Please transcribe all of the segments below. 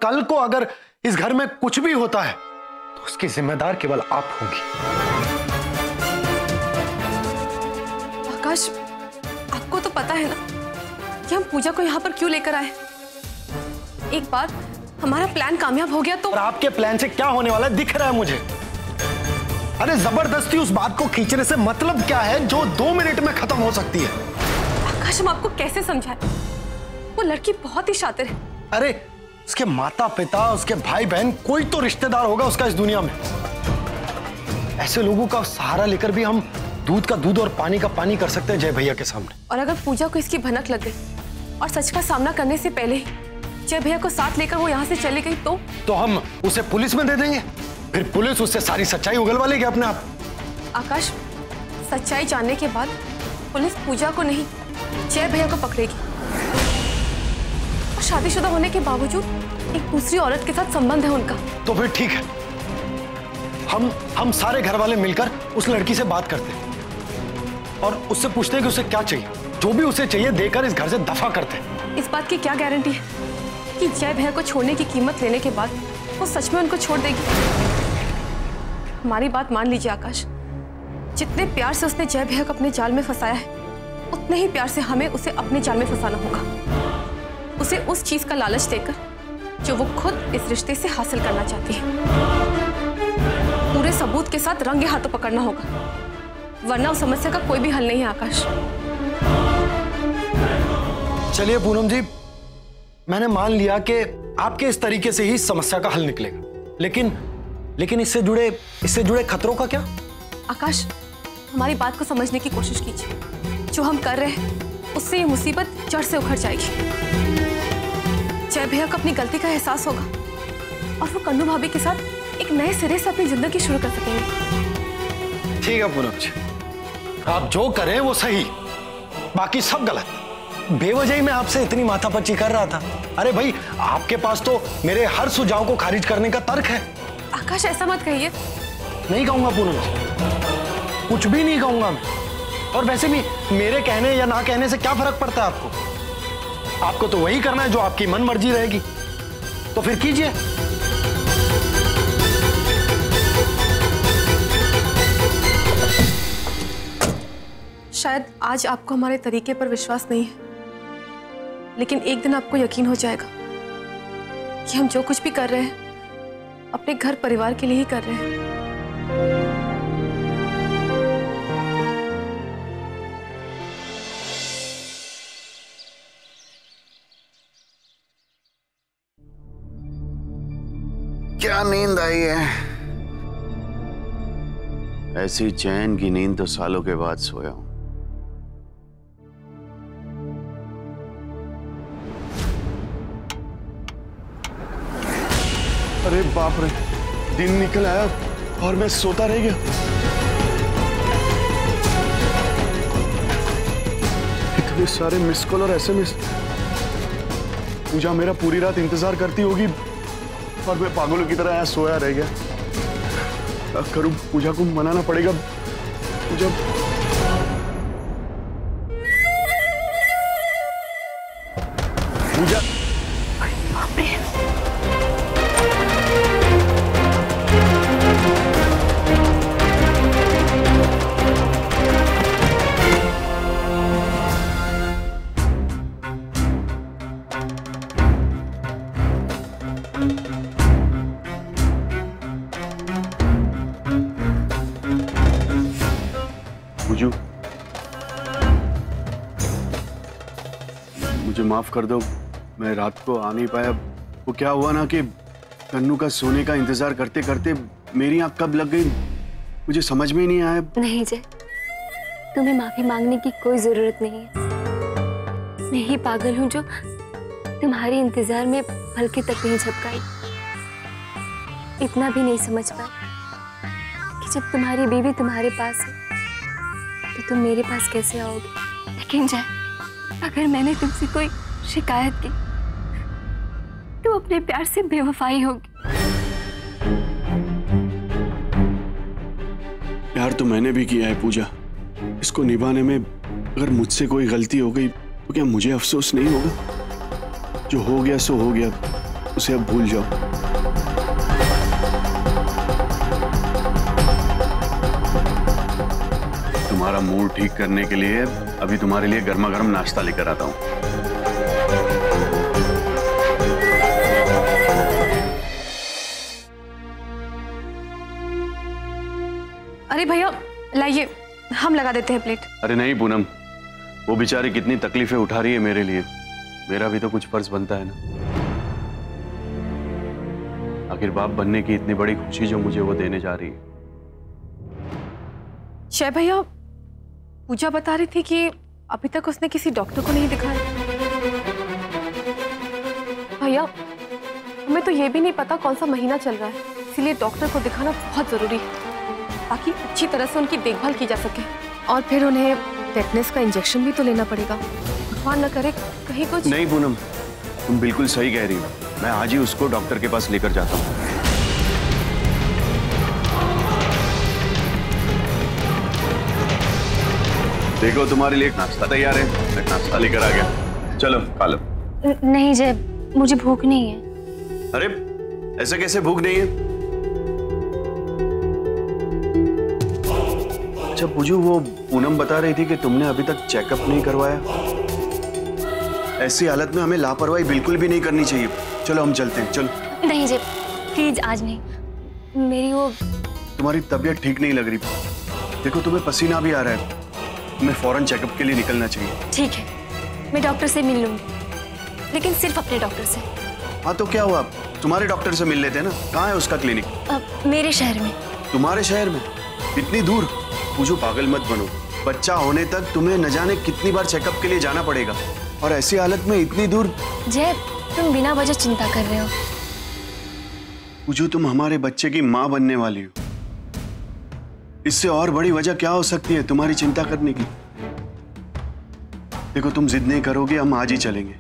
कल को अगर इस घर में कुछ भी होता है तो उसकी जिम्मेदार केवल आप होंगी। आकाश, आपको तो पता है ना कि हम पूजा को यहाँ पर क्यों लेकर आए। एक बार हमारा प्लान कामयाब हो गया तो। और आपके प्लान से क्या होने वाला है दिख रहा है मुझे। अरे जबरदस्ती उस बात को खींचने से मतलब क्या है जो 2 मिनट में खत्म हो सकती है। आकाश, हम आपको कैसे समझाएं? वो लड़की बहुत ही शातिर है। अरे उसके माता पिता, उसके भाई बहन, कोई तो रिश्तेदार होगा उसका इस दुनिया में। ऐसे लोगों का सहारा लेकर भी हम दूध का दूध और पानी का पानी कर सकते हैं जय भैया के सामने। और अगर पूजा को इसकी भनक लग गई और सच का सामना करने से पहले ही जय भैया को साथ लेकर वो यहाँ से चली गई तो हम उसे पुलिस में दे देंगे, फिर पुलिस उससे सारी सच्चाई उगलवा लेगी अपने आप। आकाश, सच्चाई जानने के बाद पुलिस पूजा को नहीं जय भैया को पकड़ेगी। और शादीशुदा होने के बावजूद एक दूसरी औरत के साथ संबंध है उनका। तो फिर ठीक है, हम सारे घर वाले मिलकर उस लड़की से बात करते हैं और उससे पूछते हैं कि उसे क्या चाहिए। जो भी उसे चाहिए देकर इस घर से दफा करते हैं। इस बात की क्या गारंटी है कि जय भैया को छोड़ने की कीमत लेने के बाद वो सच में उनको छोड़ देगी? हमारी बात मान लीजिए आकाश, जितने प्यार से उसने जय भैया को अपने जाल में फंसाया है उतने ही प्यार से हमें उसे अपने जाल में फंसाना होगा। उसे उस चीज का लालच देकर जो वो खुद इस रिश्ते से हासिल करना चाहती है। पूरे सबूत के साथ रंगे हाथों पकड़ना होगा, वरना उस समस्या का कोई भी हल नहीं है आकाश। चलिए पूनम जी, मैंने मान लिया कि आपके इस तरीके से ही समस्या का हल निकलेगा, लेकिन इससे जुड़े खतरों का क्या? आकाश, हमारी बात को समझने की कोशिश कीजिए। जो हम कर रहे हैं उससे ये मुसीबत जड़ से उखड़ जाएगी। जय भैया को अपनी गलती का एहसास होगा और वो कन्नू भाभी के साथ एक नए सिरे से अपनी जिंदगी शुरू कर सकेंगे। ठीक है पूनम जी, आप जो करें वो सही, बाकी सब गलत। बेवजह ही मैं आपसे इतनी माथापच्ची कर रहा था। अरे भाई, आपके पास तो मेरे हर सुझाव को खारिज करने का तर्क है। आकाश, ऐसा मत कहिए। नहीं कहूंगा पूनम जी, कुछ भी नहीं कहूंगा मैं। और वैसे भी मेरे कहने या ना कहने से क्या फर्क पड़ता है आपको? आपको तो वही करना है जो आपकी मन मर्जी रहेगी, तो फिर कीजिए। शायद आज आपको हमारे तरीके पर विश्वास नहीं है, लेकिन एक दिन आपको यकीन हो जाएगा कि हम जो कुछ भी कर रहे हैं अपने घर परिवार के लिए ही कर रहे हैं। क्या नींद आई है? ऐसी चैन की नींद तो सालों के बाद सोया हूं। अरे बाप रे, दिन निकल आया और मैं सोता रह गया। इतने सारे मिस कॉल और एसएमएस। पूजा मेरा पूरी रात इंतजार करती होगी और मैं पागलों की तरह यहाँ सोया रह गया। क्या करूं? पूजा को मनाना पड़ेगा। पूजा पूजा मुझे माफ कर दो, मैं रात को आ नहीं पाया। वो क्या हुआ ना कि कन्नू का सोने का इंतजार करते करते मेरी आंख कब लग गई मुझे समझ में ही नहीं आया। नहीं जय, तुम्हें माफी मांगने की कोई जरूरत नहीं है। मैं ही पागल हूँ जो तुम्हारे इंतजार में पलके तक नहीं झपकाई। इतना भी नहीं समझ पाई कि जब तुम्हारी बीवी तुम्हारे पास है तो तुम मेरे पास कैसे आओगे। लेकिन जय, अगर मैंने तुमसे कोई शिकायत की तो अपने प्यार से बेवफाई होगी। प्यार तो मैंने भी किया है पूजा। इसको निभाने में अगर मुझसे कोई गलती हो गई तो क्या मुझे अफसोस नहीं होगा? जो हो गया सो हो गया। उसे अब भूल जाओ। तुम्हारा मूड ठीक करने के लिए अभी तुम्हारे लिए गर्मा गर्म नाश्ता लेकर आता हूं। अरे भैया लाइए, हम लगा देते हैं प्लेट। अरे नहीं पूनम, वो बेचारी कितनी तकलीफें उठा रही है मेरे लिए, मेरा भी तो कुछ फर्ज बनता है ना। आखिर बाप बनने की इतनी बड़ी खुशी जो मुझे वो देने जा रही है। जय भैया, पूजा बता रही थी कि अभी तक उसने किसी डॉक्टर को नहीं दिखाया। भैया हमें तो ये भी नहीं पता कौन सा महीना चल रहा है, इसीलिए डॉक्टर को दिखाना बहुत जरूरी है ताकि अच्छी तरह से उनकी देखभाल की जा सके। और फिर उन्हें टेटनस का इंजेक्शन भी तो लेना पड़ेगा, भगवान न करे कहीं कुछ। नहीं पूनम, तुम बिल्कुल सही कह रही हो, मैं आज ही उसको डॉक्टर के पास लेकर जाता हूँ। देखो तुम्हारे लिए नाश्ता तैयार है, मैं नाश्ता लेकर आ गया, चलो खा लो। नहीं जय, मुझे भूख नहीं है। अरे ऐसे कैसे भूख नहीं है? अच्छा पूजू, वो पूनम बता रही थी कि तुमने अभी तक चेकअप नहीं करवाया। ऐसी हालत में हमें लापरवाही बिल्कुल भी नहीं करनी चाहिए। चलो हम चलते हैं, चलो। नहीं जय प्लीज, आज नहीं। मेरी वो तुम्हारी तबीयत ठीक नहीं लग रही, देखो तुम्हें पसीना भी आ रहा है, तुम्हें फौरन चेकअप के लिए निकलना चाहिए। ठीक है, मैं डॉक्टर से मिल लूंगी, लेकिन सिर्फ अपने डॉक्टर से। हाँ तो क्या हुआ, तुम्हारे डॉक्टर से मिल लेते हैं ना। कहाँ है उसका क्लिनिक? मेरे शहर में। तुम्हारे शहर में? इतनी दूर? पूजू पागल मत बनो, बच्चा होने तक तुम्हें न जाने कितनी बार चेकअप के लिए जाना पड़ेगा, और ऐसी हालत में इतनी दूर। जय तुम बिना वजह चिंता कर रहे हो। पूजू तुम हमारे बच्चे की माँ बनने वाली हो, इससे और बड़ी वजह क्या हो सकती है तुम्हारी चिंता करने की? देखो तुम जिद नहीं करोगे, हम आज ही चलेंगे,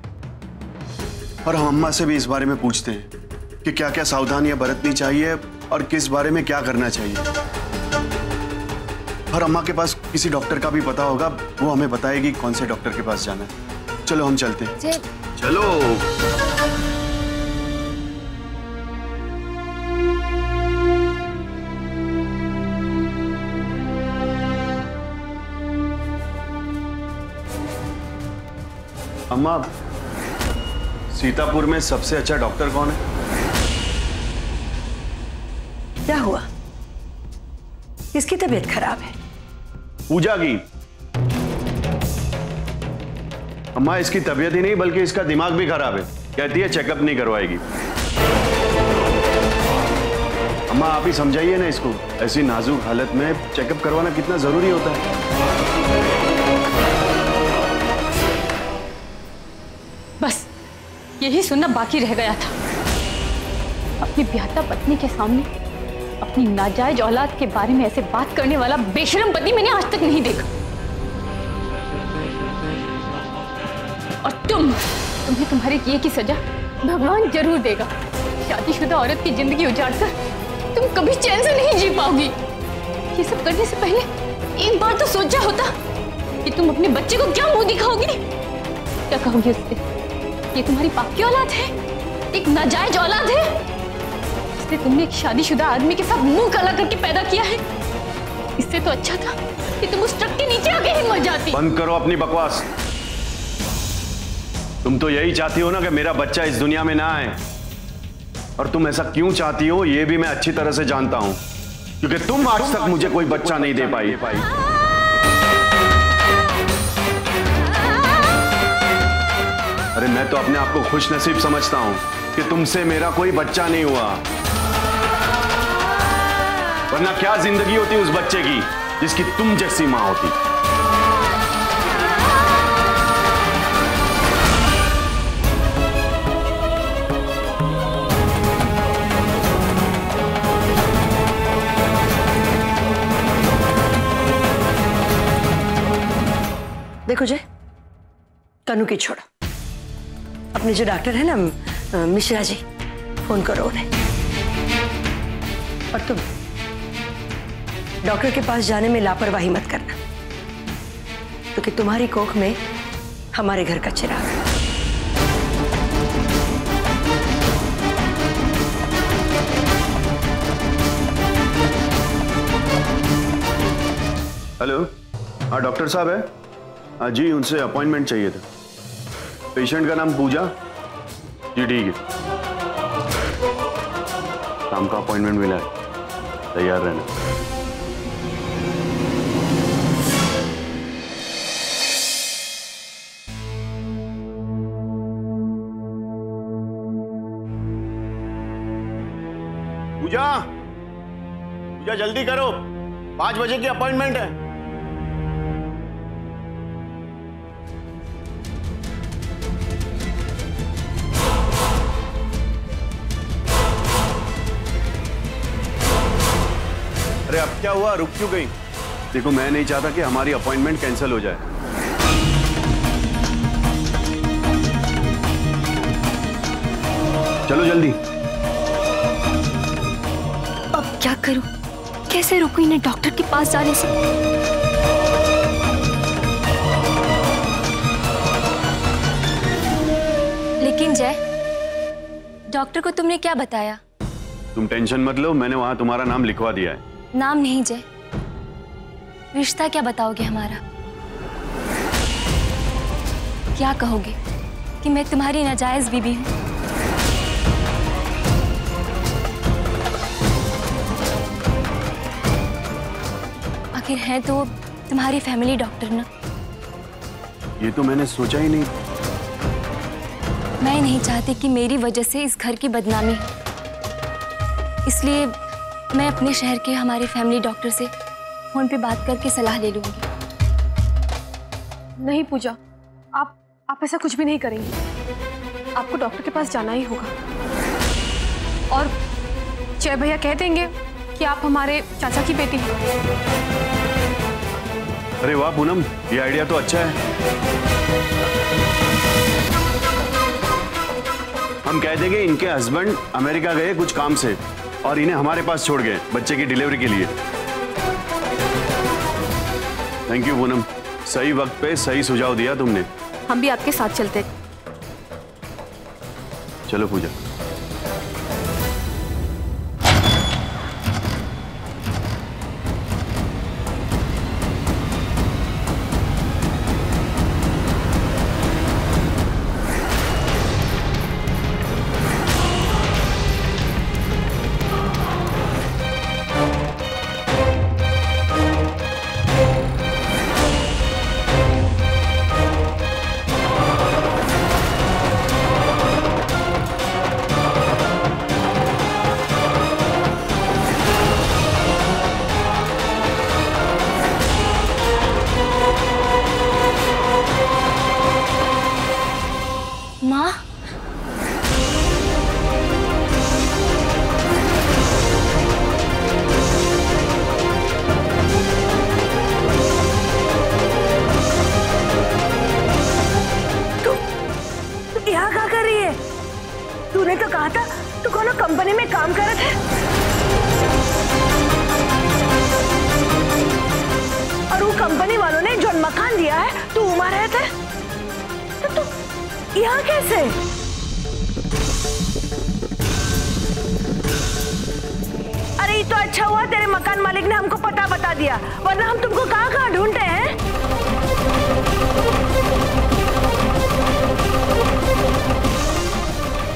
और हम अम्मा से भी इस बारे में पूछते हैं कि क्या क्या सावधानियां बरतनी चाहिए और किस बारे में क्या करना चाहिए। और अम्मा के पास किसी डॉक्टर का भी पता होगा, वो हमें बताएगी कौन से डॉक्टर के पास जाना है। चलो हम चलते हैं। चलो। अम्मा, सीतापुर में सबसे अच्छा डॉक्टर कौन है? क्या हुआ? किसकी तबीयत खराब है? पूजा की। अम्मा इसकी तबीयत ही नहीं बल्कि इसका दिमाग भी खराब है, कहती है चेकअप नहीं करवाएगी। अम्मा आप ही समझाइए ना इसको, ऐसी नाजुक हालत में चेकअप करवाना कितना जरूरी होता है। बस यही सुनना बाकी रह गया था। अपनी ब्याहता पत्नी के सामने अपनी नाजायज औलाद के बारे में ऐसे बात करने वाला बेशरम पति मैंने आज तक नहीं देखा। और तुम्हें तुम्हारे किए की सजा भगवान जरूर देगा। शादीशुदा औरत की जिंदगी उजाड़कर तुम कभी चैन से नहीं जी पाओगी। ये सब करने से पहले एक बार तो सोचा होता कि तुम अपने बच्चे को क्या मुंह दिखाओगी। क्या कहोगी उससे? ये तुम्हारी पाप की औलाद है, एक नाजायज औलाद है, इसलिए तुमने एक शादीशुदा आदमी के साथ मुंह काला करके पैदा किया है। इससे तो अच्छा था कि तुम उस ट्रक के नीचे आके ही मर जाती। बंद करो अपनी बकवास। तुम तो यही चाहती हो ना कि मेरा बच्चा इस दुनिया में ना आए, और तुम ऐसा क्यों चाहती हो ये भी मैं अच्छी तरह से जानता हूं, क्योंकि तुम आज तक मुझे कोई बच्चा नहीं दे पाई। अरे मैं तो अपने आप को खुश नसीब समझता हूं कि तुमसे मेरा कोई बच्चा नहीं हुआ, वरना क्या जिंदगी होती उस बच्चे की जिसकी तुम जैसी मां होती। देखो जय, कन्नू की छोड़ो, अपने जो डॉक्टर है ना मिश्रा जी, फोन करो उन्हें। और तुम डॉक्टर के पास जाने में लापरवाही मत करना, क्योंकि तुम्हारी कोख में हमारे घर का चिराग है। हेलो, हाँ डॉक्टर साहब है? हाँ जी, उनसे अपॉइंटमेंट चाहिए था। पेशेंट का नाम पूजा। जी ठीक है, शाम का अपॉइंटमेंट मिला है, तैयार रहना। पूजा, पूजा जल्दी करो, 5 बजे की अपॉइंटमेंट है। अरे अब क्या हुआ, रुक क्यों गई? देखो मैं नहीं चाहता कि हमारी अपॉइंटमेंट कैंसिल हो जाए। चलो जल्दी। अब क्या करूं? कैसे रोकूं इन्हें डॉक्टर के पास जाने से? लेकिन जय, डॉक्टर को तुमने क्या बताया? तुम टेंशन मत लो, मैंने वहां तुम्हारा नाम लिखवा दिया है। नाम नहीं जय, रिश्ता क्या बताओगे हमारा? क्या कहोगे कि मैं तुम्हारी नाजायज बीबी हूं? आखिर है तो तुम्हारी फैमिली डॉक्टर ना। ये तो मैंने सोचा ही नहीं। मैं नहीं चाहती कि मेरी वजह से इस घर की बदनामी हो, इसलिए मैं अपने शहर के हमारे फैमिली डॉक्टर से फोन पे बात करके सलाह ले लूंगी। नहीं पूजा, आप ऐसा कुछ भी नहीं करेंगी। आपको डॉक्टर के पास जाना ही होगा और जय भैया कह देंगे कि आप हमारे चाचा की बेटी हैं। अरे वाह पूनम, ये आइडिया तो अच्छा है। हम कह देंगे इनके हस्बैंड अमेरिका गए कुछ काम से और इन्हें हमारे पास छोड़ गए बच्चे की डिलीवरी के लिए। थैंक यू पूनम, सही वक्त पे सही सुझाव दिया तुमने। हम भी आपके साथ चलते। चलो पूजा। माँ, तू यहाँ क्या कर रही है? तूने तो कहा था तू कोनो कंपनी में काम करत है और वो कंपनी वालों ने जो मकान दिया है तू वहां रहता है, तो तू यहाँ कैसे? अरे ये तो अच्छा हुआ तेरे मकान मालिक ने हमको पता बता दिया, वरना हम तुमको कहाँ कहाँ ढूंढते हैं।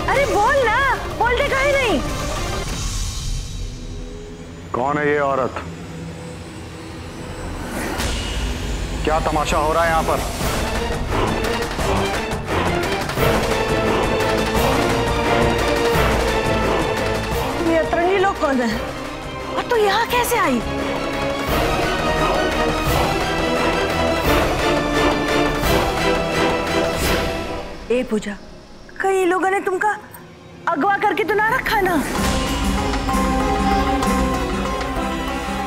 अरे बोल ना, बोल दे कहीं नहीं। कौन है ये औरत? क्या तमाशा हो रहा है यहाँ पर? ये अतरंगी लोग कौन है और तू यहाँ कैसे आई? ए पूजा, कई लोगों ने तुमका अगवा करके तो ना रखा ना?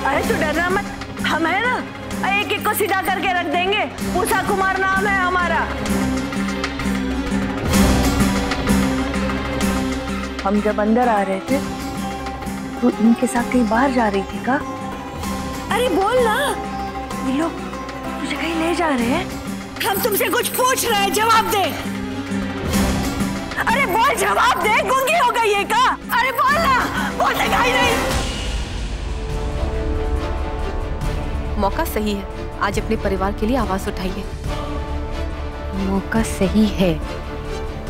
अरे तू डरना मत, हम है ना, एक एक को सीधा करके रख देंगे। उषा कुमार नाम है हमारा। हम जब अंदर आ रहे थे तो इनके साथ कहीं बाहर जा रही थी का? अरे बोल ना, ये लोग तुझे कहीं ले जा रहे हैं? हम तुमसे कुछ पूछ रहे हैं, जवाब दे। अरे बोल, जवाब दे, गूंगी हो गई है का? अरे बोल ना, बोलने का ही नहीं। मौका सही है, आज अपने परिवार के लिए आवाज उठाइए। मौका सही है,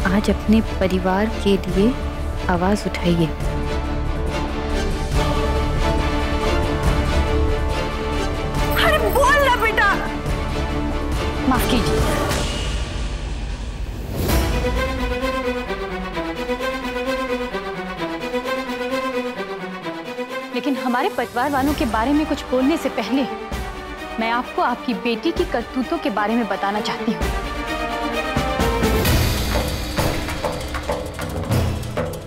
आज अपने परिवार के लिए आवाज उठाइए। अरे बोल ना बेटा। माफ कीजिए, लेकिन हमारे परिवार वालों के बारे में कुछ बोलने से पहले मैं आपको आपकी बेटी की करतूतों के बारे में बताना चाहती हूँ।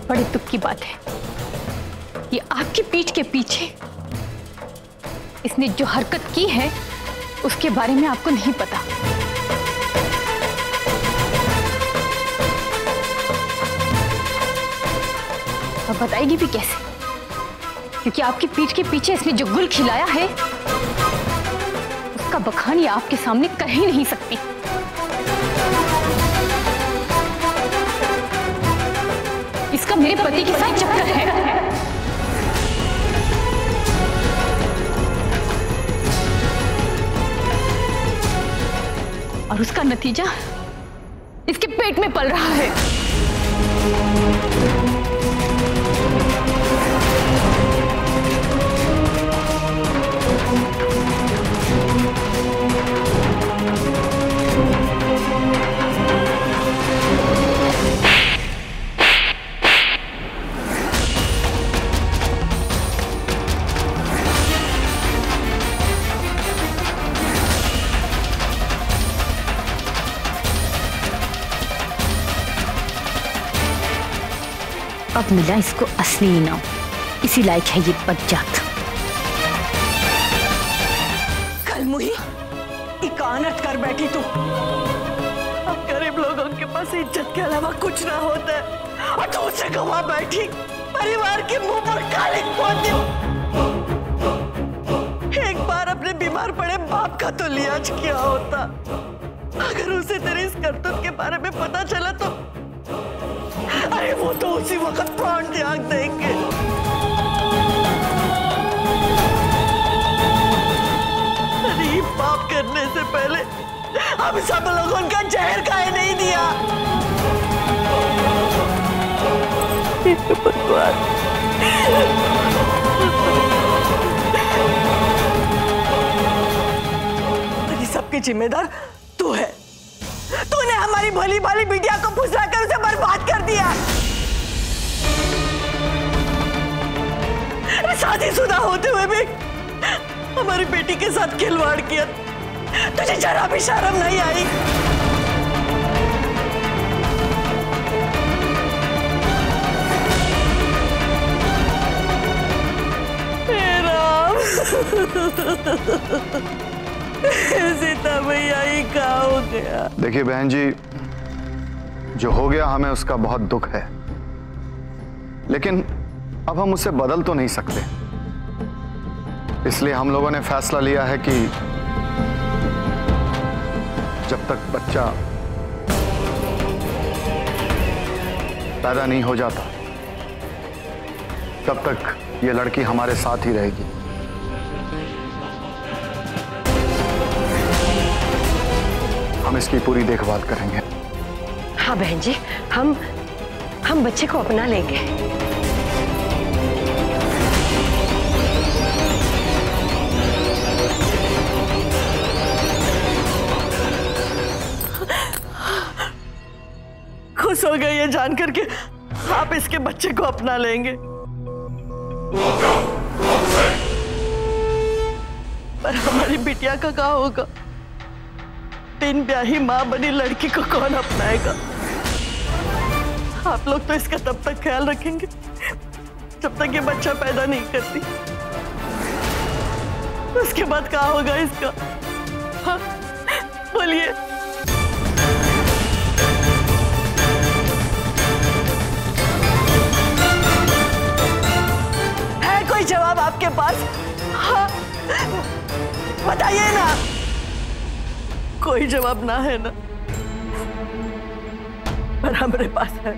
बड़े दुख की बात है कि आपकी पीठ के पीछे इसने जो हरकत की है उसके बारे में आपको नहीं पता। अब बताएगी भी कैसे, क्योंकि आपकी पीठ के पीछे इसने जो गुल खिलाया है उसका बखान ये आपके सामने कर ही नहीं सकती। इसका मेरे पति के साथ चक्कर है और उसका नतीजा इसके पेट में पल रहा है। अब मिला इसको असली इनाम, इसी लायक है ये बच्चात। कल मुही इकानत कर बैठी तू। अब गरीब लोगों के पास इज्जत के अलावा कुछ ना होता है और तू उसे गवा बैठी, परिवार के मुंह पर कालिक पोती। एक बार अपने बीमार पड़े बाप का तो लिहाज किया होता। अगर उसे तेरी इस करतूत के बारे में पता चला तो अरे वो तो उसी वक्त प्राण त्याग देंगे। अरे ये पाप करने से पहले हम सब लोगों का जहर खाए नहीं दिया। तेरी सबकी जिम्मेदार तू है। तूने हमारी भली भाली बिटिया को फुसला कर उसे बर्बाद कर दिया। शादीशुदा होते हुए भी हमारी बेटी के साथ खिलवाड़ किया। तुझे जरा भी शर्म नहीं आई? सीता भैया ही कहाँ हो गया? देखिए बहन जी, जो हो गया हमें उसका बहुत दुख है, लेकिन अब हम उसे बदल तो नहीं सकते। इसलिए हम लोगों ने फैसला लिया है कि जब तक बच्चा पैदा नहीं हो जाता तब तक ये लड़की हमारे साथ ही रहेगी। हम इसकी पूरी देखभाल करेंगे। हाँ बहन जी, हम बच्चे को अपना लेंगे। खुश हो गए ये जानकर के आप इसके बच्चे को अपना लेंगे। पर हमारी बिटिया का क्या होगा? तीन ब्याही माँ बनी लड़की को कौन अपनाएगा? आप लोग तो इसका तब तक ख्याल रखेंगे जब तक ये बच्चा पैदा नहीं करती। उसके बाद क्या होगा इसका? हाँ, बोलिए। है कोई जवाब आपके पास? हाँ, बताइए ना। कोई जवाब ना है ना? पर हमारे पास है।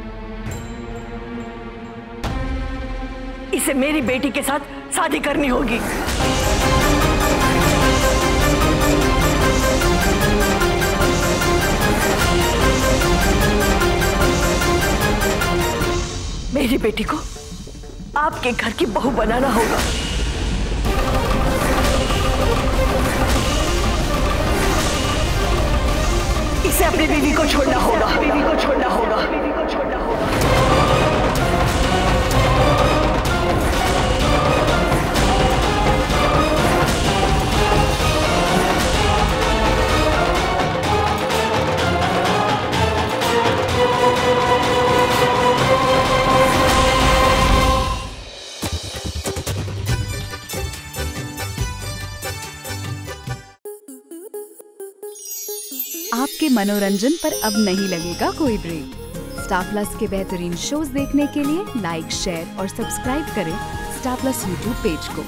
इसे मेरी बेटी के साथ शादी करनी होगी। मेरी बेटी को आपके घर की बहू बनाना होगा। इसे अपनी बीवी को छोड़ना होगा, बीवी को छोड़ना होगा, बीवी को छोड़ना होगा। आपके मनोरंजन पर अब नहीं लगेगा कोई ब्रेक। स्टार प्लस के बेहतरीन शोज देखने के लिए लाइक, शेयर और सब्सक्राइब करें स्टार प्लस यूट्यूब पेज को।